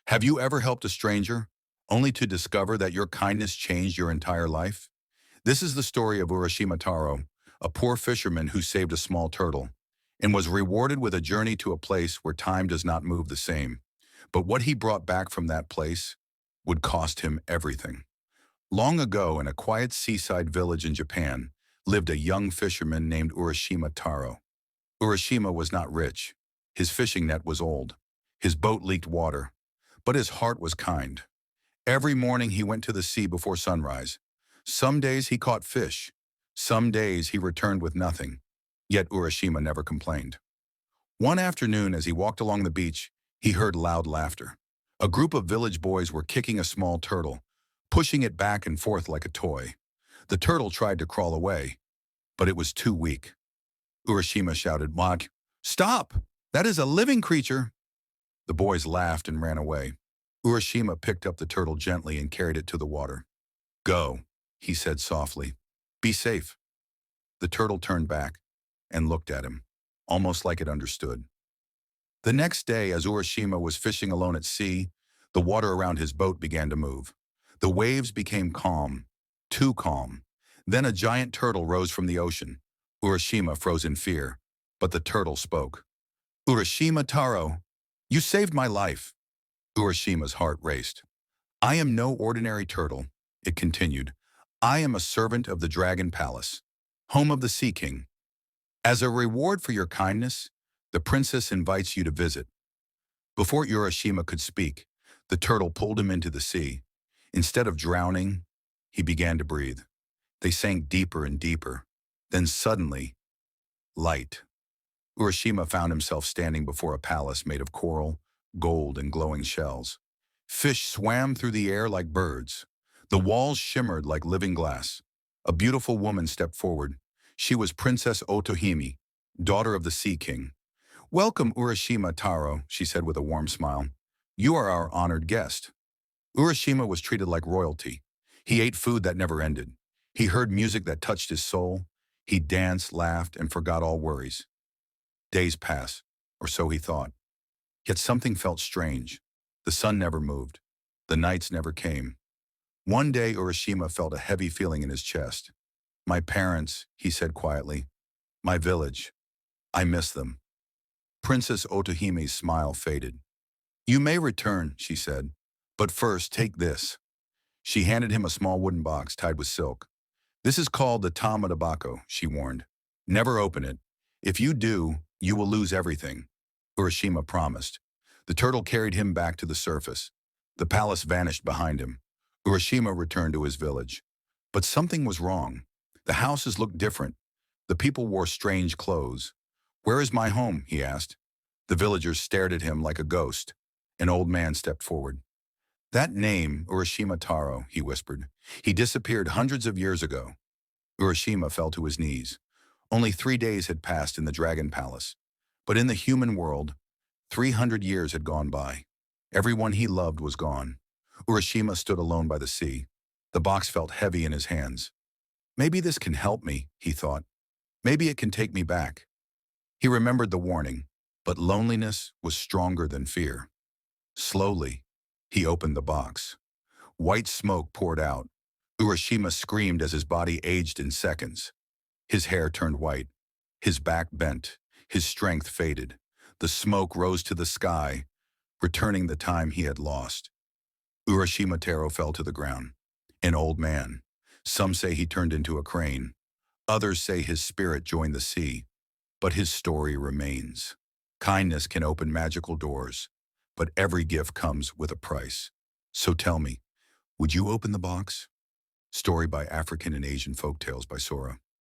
Have you ever helped a stranger, only to discover that your kindness changed your entire life? This is the story of Urashima Taro, a poor fisherman who saved a small turtle, and was rewarded with a journey to a place where time does not move the same. But what he brought back from that place would cost him everything. Long ago, in a quiet seaside village in Japan, lived a young fisherman named Urashima Taro. Urashima was not rich. His fishing net was old. His boat leaked water. But his heart was kind. Every morning he went to the sea before sunrise. Some days he caught fish. Some days he returned with nothing. Yet Urashima never complained. One afternoon, as he walked along the beach, he heard loud laughter. A group of village boys were kicking a small turtle, pushing it back and forth like a toy. The turtle tried to crawl away, but it was too weak. Urashima shouted, "Mog, stop! That is a living creature!" The boys laughed and ran away. Urashima picked up the turtle gently and carried it to the water. "Go," he said softly. "Be safe." The turtle turned back and looked at him, almost like it understood. The next day, as Urashima was fishing alone at sea, the water around his boat began to move. The waves became calm, too calm. Then a giant turtle rose from the ocean. Urashima froze in fear, but the turtle spoke. "Urashima Taro, you saved my life." Urashima's heart raced. "I am no ordinary turtle," it continued. "I am a servant of the Dragon Palace, home of the Sea King. As a reward for your kindness, the princess invites you to visit." Before Urashima could speak, the turtle pulled him into the sea. Instead of drowning, he began to breathe. They sank deeper and deeper. Then suddenly, light. Urashima found himself standing before a palace made of coral, gold, and glowing shells. Fish swam through the air like birds. The walls shimmered like living glass. A beautiful woman stepped forward. She was Princess Otohime, daughter of the Sea King. "Welcome, Urashima Taro," she said with a warm smile. "You are our honored guest." Urashima was treated like royalty. He ate food that never ended. He heard music that touched his soul. He danced, laughed, and forgot all worries. Days passed, or so he thought. Yet something felt strange. The sun never moved. The nights never came. One day, Urashima felt a heavy feeling in his chest. "My parents," he said quietly. "My village. I miss them." Princess Otohime's smile faded. "You may return," she said. "But first, take this." She handed him a small wooden box tied with silk. "This is called the Tamadabako," she warned. "Never open it. If you do, you will lose everything." Urashima promised. The turtle carried him back to the surface. The palace vanished behind him. Urashima returned to his village. But something was wrong. The houses looked different. The people wore strange clothes. "Where is my home?" he asked. The villagers stared at him like a ghost. An old man stepped forward. "That name, Urashima Taro," he whispered. "He disappeared hundreds of years ago." Urashima fell to his knees. Only 3 days had passed in the Dragon Palace. But in the human world, 300 years had gone by. Everyone he loved was gone. Urashima stood alone by the sea. The box felt heavy in his hands. "Maybe this can help me," he thought. "Maybe it can take me back." He remembered the warning, but loneliness was stronger than fear. Slowly, he opened the box. White smoke poured out. Urashima screamed as his body aged in seconds. His hair turned white. His back bent. His strength faded. The smoke rose to the sky, returning the time he had lost. Urashima Taro fell to the ground. An old man. Some say he turned into a crane. Others say his spirit joined the sea. But his story remains. Kindness can open magical doors, but every gift comes with a price. So tell me, would you open the box? Story by African and Asian Folktales by Sora.